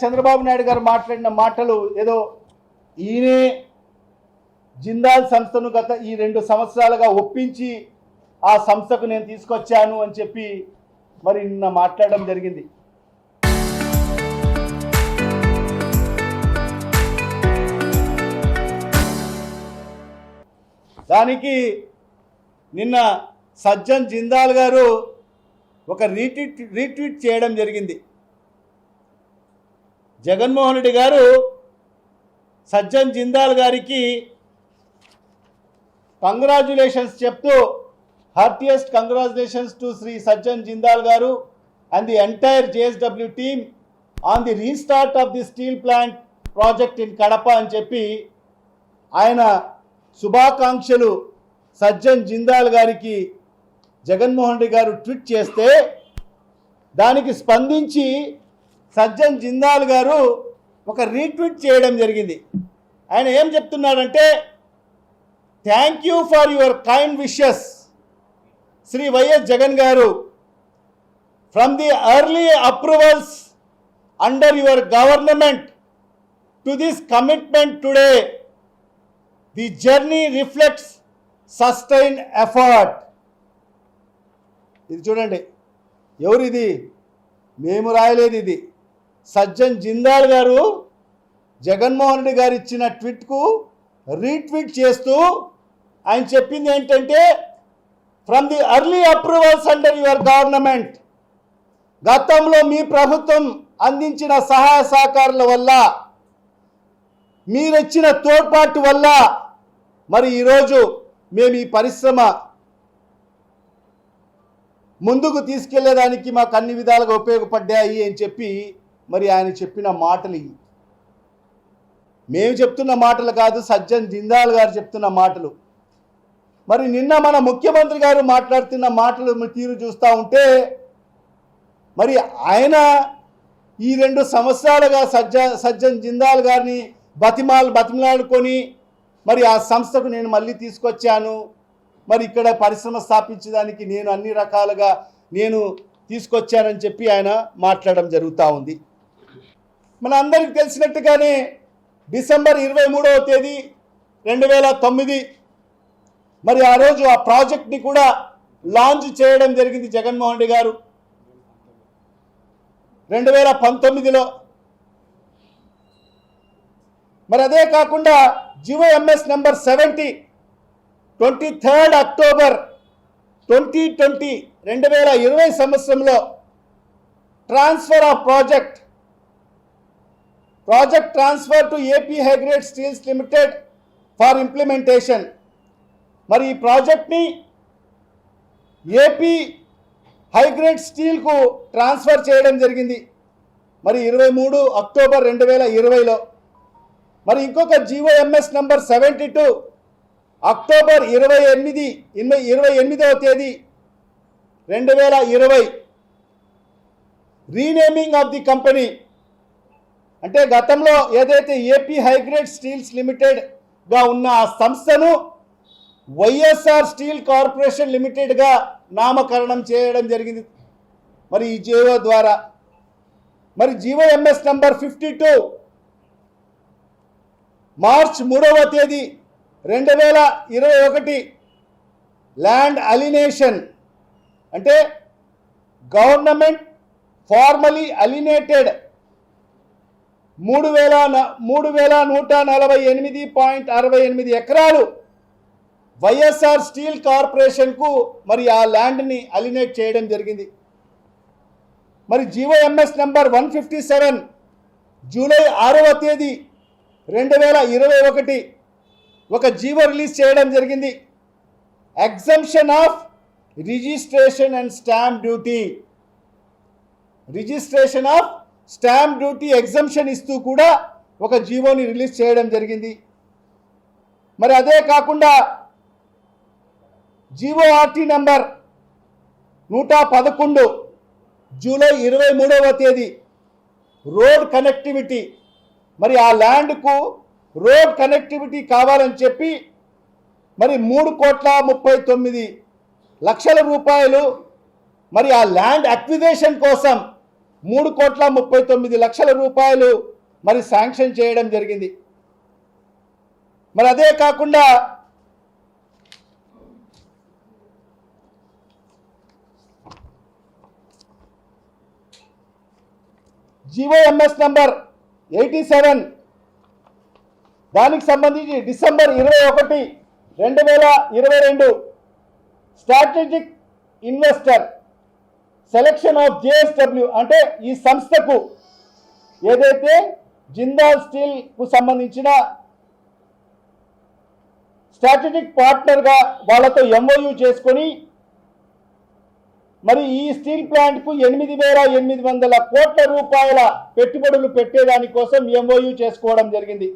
చంద్రబాబు నాయుడు గారు మాట్లాడిన మాటలు ఏదో ఈయనే జిందాల్ సంస్థను గత ఈ 2 సంవత్సరాలుగా ఒప్పించి ఆ సంస్థకు నేను తీసుకొచ్చాను అని చెప్పి మరి నిన్న మాట్లాడడం జరిగింది. దానికి నిన్న సజ్జన్ జిందాల్ గారు ఒక రీట్వీట్ చేయడం జరిగింది. జగన్మోహన్ రెడ్డి గారు సజ్జన్ జిందాల్ గారికి కంగ్రాచ్యులేషన్స్ చెప్తూ heartiest congratulations to Shri Sajjan Jindal గారు and the entire JSW team on the restart of the steel plant project in Kadapa అని చెప్పి ఆయన శుభాకాంక్షలు సజ్జన్ జిందాల్ గారికి జగన్మోహన్ రెడ్డి గారు ట్వీట్ చేస్తే దానికి స్పందించి సజ్జన్ జిందాల్ గారు ఒక రీట్వీట్ చేయడం జరిగింది. ఆయన ఏం చెప్తున్నాడంటే, thank you for your kind wishes Shri YS Jagan గారు, from the early approvals under your government to this commitment today the journey reflects sustain effort. ఇది చూడండి, ఎవరిది? మేము రాయలేదు, ఇది సజ్జన్ జిందాల్ గారు జగన్మోహన్ రెడ్డి గారు ఇచ్చిన ట్వీట్కు రీట్వీట్ చేస్తూ ఆయన చెప్పింది ఏంటంటే, from the early approvals under your government, గతంలో మీ ప్రభుత్వం అందించిన సహాయ సహకారాల వల్ల, మీరిచ్చిన తోడ్పాటు వల్ల మరి ఈరోజు మేము ఈ పరిశ్రమ ముందుకు తీసుకెళ్లేదానికి మాకు అన్ని విధాలుగా ఉపయోగపడ్డాయి అని చెప్పి మరి ఆయన చెప్పిన మాటలు ఇవి. మేము చెప్తున్న మాటలు కాదు, సజ్జన్ జిందాల్ గారు చెప్తున్న మాటలు. మరి నిన్న మన ముఖ్యమంత్రి గారు మాట్లాడుతున్న మాటలు తీరు చూస్తూ ఉంటే మరి ఆయన ఈ 2 సంవత్సరాలుగా సజ్జన్ జిందాల్ గారిని బతిమలాడుకొని మరి ఆ సంస్థకు నేను మళ్ళీ తీసుకొచ్చాను, మరి ఇక్కడ పరిశ్రమ స్థాపించడానికి నేను అన్ని రకాలుగా నేను తీసుకొచ్చానని చెప్పి ఆయన మాట్లాడడం జరుగుతూ ఉంది. మన అందరికీ తెలిసినట్టుగానే డిసెంబర్ 23వ తేదీ 2009 మరి ఆ రోజు ఆ ప్రాజెక్ట్ని కూడా లాంచ్ చేయడం జరిగింది జగన్మోహన్ రెడ్డి గారు. 2019లో మరి అదే కాకుండా GOMS నెంబర్ 70 23rd అక్టోబర్ 2020 సంవత్సరంలో transfer of project transfer to AP high grade steels limited for implementation. మరి ఈ ప్రాజెక్ట్ని ఏపీ హైగ్రేడ్ స్టీల్కు ట్రాన్స్ఫర్ చేయడం జరిగింది మరి 23 అక్టోబర్ 2020లో. మరి ఇంకొక GOMS నెంబర్ 72 అక్టోబర్ 28వ తేదీ 2020 రీనేమింగ్ ఆఫ్ ది కంపెనీ, అంటే గతంలో ఏదైతే ఏపీ హైగ్రేడ్ స్టీల్స్ లిమిటెడ్గా ఉన్న ఆ సంస్థను వైఎస్ఆర్ స్టీల్ కార్పొరేషన్ లిమిటెడ్గా నామకరణం చేయడం జరిగింది మరి ఈ జీవో ద్వారా. మరి GOMS నెంబర్ 52 మార్చ్ 3వ తేదీ 2021 ల్యాండ్ అలినేషన్, అంటే గవర్నమెంట్ ఫార్మలీ అలినేటెడ్ 3148.68 ఎకరాలు వైఎస్ఆర్ స్టీల్ కార్పొరేషన్కు మరి ఆ ల్యాండ్ని అలినేట్ చేయడం జరిగింది. మరి GOMS నెంబర్ 157 జూలై 6వ తేదీ 2021 ఒక జీవో రిలీజ్ చేయడం జరిగింది. Exemption of registration and stamp duty exemption ఇస్తూ కూడా ఒక జీవోని రిలీజ్ చేయడం జరిగింది. మరి అదే కాకుండా GORT నెంబర్ 111 జూలై 23వ తేదీ రోడ్ కనెక్టివిటీ, మరి ఆ ల్యాండ్కు రోడ్ కనెక్టివిటీ కావాలని చెప్పి మరి 3,39,00,00,000 రూపాయలు మరి ఆ ల్యాండ్ అక్విజిషన్ కోసం 3,39,00,000 మరి శాంక్షన్ చేయడం జరిగింది. మరి అదే కాకుండా GOMS నంబర్ 87 దానికి సంబంధించి December 21, 2022 strategic investor selection of JSW అంటే ఈ సంస్థకు ఏదైతే జిందాల్ స్టీల్ కు సంబంధించిన స్ట్రాటజిక్ పార్ట్నర్గా వాళ్ళతో MOU చేసుకొని మరి ఈ స్టీల్ ప్లాంట్కు 8,800 కోట్ల రూపాయల పెట్టుబడులు పెట్టేదాని కోసం MOU చేసుకోవడం జరిగింది.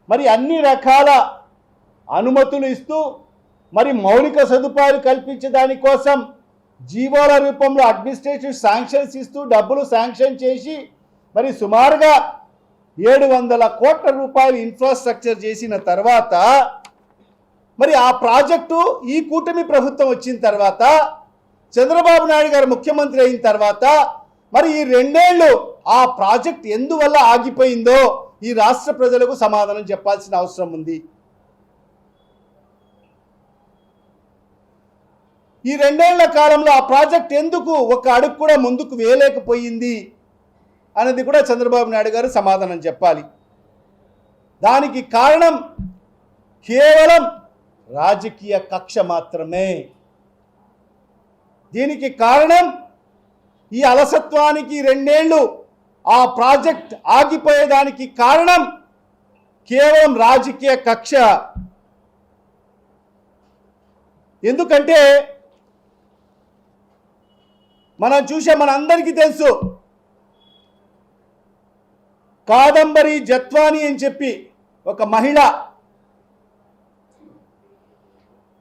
మరి అన్ని రకాల అనుమతులు ఇస్తూ మరి మౌలిక సదుపాయాలు కల్పించే దానికోసం జీవోల రూపంలో అడ్మినిస్ట్రేటివ్ శాంక్షన్స్ ఇస్తూ డబ్బులు శాంక్షన్ చేసి మరి సుమారుగా 700 కోట్ల రూపాయలు ఇన్ఫ్రాస్ట్రక్చర్ చేసిన తర్వాత మరి ఆ ప్రాజెక్టు ఈ కూటమి ప్రభుత్వం వచ్చిన తర్వాత చంద్రబాబు నాయుడు గారు ముఖ్యమంత్రి అయిన తర్వాత మరి ఈ 2 ఏళ్ళు ఆ ప్రాజెక్ట్ ఎందువల్ల ఆగిపోయిందో ఈ రాష్ట్ర ప్రజలకు సమాధానం చెప్పాల్సిన అవసరం ఉంది. ఈ 2 ఏళ్ల కాలంలో ఆ ప్రాజెక్ట్ ఎందుకు ఒక అడుగు కూడా ముందుకు వేయలేకపోయింది అనేది కూడా చంద్రబాబు నాయుడు గారు సమాధానం చెప్పాలి. దానికి కారణం కేవలం రాజకీయ కక్ష మాత్రమే. దీనికి కారణం ఈ అలసత్వానికి 2 ఏళ్ళు ఆ ప్రాజెక్ట్ ఆగిపోయేదానికి కారణం కేవలం రాజకీయ కక్ష. ఎందుకంటే మనం చూసే మనందరికీ తెలుసు కాదంబరి జత్వాని అని చెప్పి ఒక మహిళ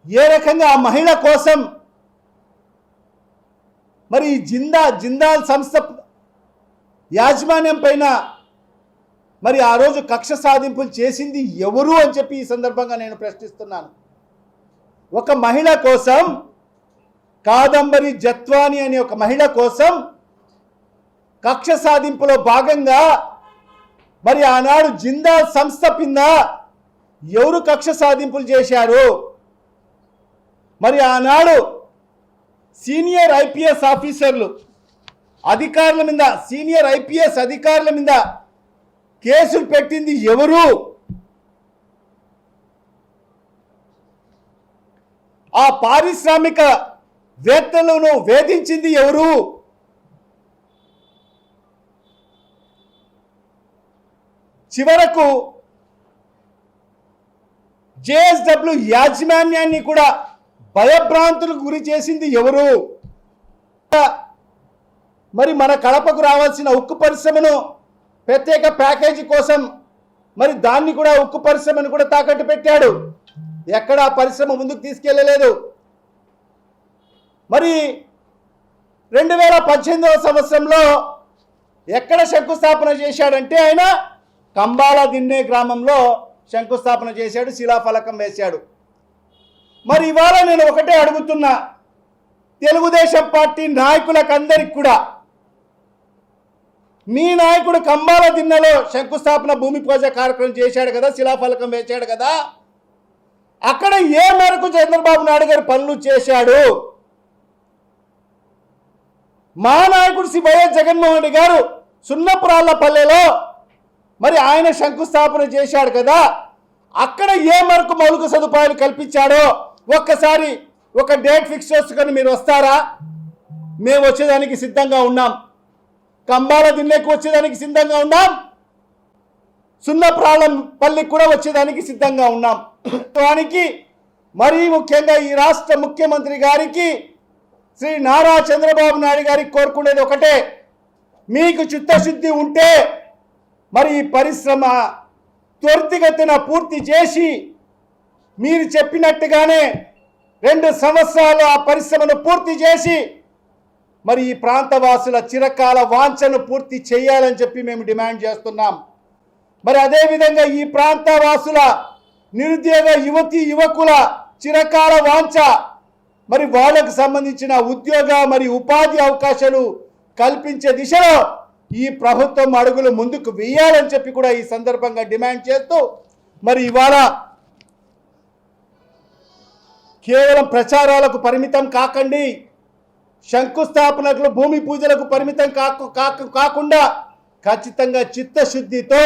ఏ రకంగా ఆ మహిళ కోసం మరి జిందాల్ సంస్థ యాజమాన్యం పైన మరి ఆ రోజు కక్ష సాధింపులు చేసింది ఎవరు అని చెప్పి ఈ సందర్భంగా నేను ప్రశ్నిస్తున్నాను. ఒక మహిళ కోసం కాదంబరి జత్వాని అనే ఒక మహిళ కోసం కక్ష సాధింపులో భాగంగా మరి ఆనాడు జిందాల్ సంస్థ కింద ఎవరు కక్ష సాధింపులు చేశారు? మరి ఆనాడు సీనియర్ IPS ఆఫీసర్లు అధికారుల మీద సీనియర్ IPS అధికారుల మీద కేసులు పెట్టింది ఎవరు? ఆ పారిశ్రామిక వేత్తలను వేధించింది ఎవరు? చివరకు JSW యాజమాన్యాన్ని కూడా భయభ్రాంతులకు గురి చేసింది ఎవరు? మరి మన కడపకు రావాల్సిన ఉక్కు పరిశ్రమను ప్రత్యేక ప్యాకేజీ కోసం మరి దాన్ని కూడా ఉక్కు పరిశ్రమను కూడా తాకట్టు పెట్టాడు. ఎక్కడ ఆ పరిశ్రమ ముందుకు తీసుకెళ్ళలేదు. మరి 2018వ సంవత్సరంలో ఎక్కడ శంకుస్థాపన చేశాడంటే ఆయన కంబాల దిన్నే గ్రామంలో శంకుస్థాపన చేశాడు, శిలాఫలకం వేశాడు. మరి ఇవాళ నేను ఒకటే అడుగుతున్నా, తెలుగుదేశం పార్టీ నాయకులకు అందరికి కూడా, మీ నాయకుడు కంబాల దిన్నెలో శంకుస్థాపన భూమి పూజ కార్యక్రమం చేశాడు కదా, శిలాఫలకం వేశాడు కదా, అక్కడ ఏ మేరకు చంద్రబాబు నాయుడు గారు పనులు చేశాడు? మా నాయకుడు శ్రీ వైఎస్ జగన్మోహన్ రెడ్డి గారు సున్నపురాళ్లపల్లెలో మరి ఆయన శంకుస్థాపన చేశాడు కదా, అక్కడ ఏ మేరకు మౌలిక సదుపాయాలు కల్పించాడో ఒక్కసారి ఒక డేట్ ఫిక్స్ చేసుకొని మీరు వస్తారా? మేము వచ్చేదానికి సిద్ధంగా ఉన్నాం. కంబాల దిన్నెకు వచ్చేదానికి సిద్ధంగా ఉన్నాం, సున్నపురాళ్ళ పల్లికి కూడా వచ్చేదానికి సిద్ధంగా ఉన్నాం. దానికి మరీ ముఖ్యంగా ఈ రాష్ట్ర ముఖ్యమంత్రి గారికి శ్రీ నారా చంద్రబాబు నాయుడు గారికి కోరుకునేది ఒకటే, మీకు చిత్తశుద్ధి ఉంటే మరి ఈ పరిశ్రమ త్వరితగతిన పూర్తి చేసి మీరు చెప్పినట్టుగానే 2 సంవత్సరాలు ఆ పరిశ్రమను పూర్తి చేసి మరి ఈ ప్రాంతవాసుల చిరకాల వాంఛను పూర్తి చేయాలని చెప్పి మేము డిమాండ్ చేస్తున్నాం. మరి అదేవిధంగా ఈ ప్రాంతవాసుల నిరుద్యోగ యువతి యువకుల చిరకాల వాంఛ మరి వాళ్ళకు సంబంధించిన ఉద్యోగ మరి ఉపాధి అవకాశాలు కల్పించే దిశలో ఈ ప్రభుత్వం అడుగులు ముందుకు వేయాలని చెప్పి కూడా ఈ సందర్భంగా డిమాండ్ చేస్తూ మరి ఇవాళ కేవలం ప్రచారాలకు పరిమితం కాకండి, శంకుస్థాపనకు భూమి పూజలకు పరిమితం కాకుండా ఖచ్చితంగా చిత్తశుద్ధితో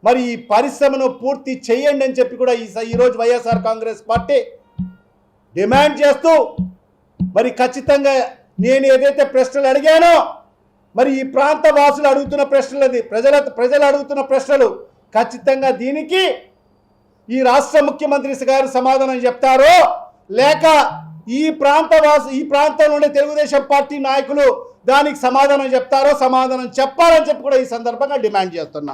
మరి ఈ పరిశ్రమను పూర్తి చేయండి అని చెప్పి కూడా ఈరోజు వైఎస్ఆర్ కాంగ్రెస్ పార్టీ డిమాండ్ చేస్తూ మరి ఖచ్చితంగా నేను ఏదైతే ప్రశ్నలు అడిగానో మరి ఈ ప్రాంత వాసులు అడుగుతున్న ప్రశ్నలది ప్రజలు అడుగుతున్న ప్రశ్నలు ఖచ్చితంగా దీనికి ఈ రాష్ట్ర ముఖ్యమంత్రి గారు సమాధానం చెప్తారో లేక ఈ ప్రాంతంలో ఉండే తెలుగుదేశం పార్టీ నాయకులు దానికి సమాధానం చెప్తారో సమాధానం చెప్పాలని చెప్పి కూడా ఈ సందర్భంగా డిమాండ్ చేస్తున్నా.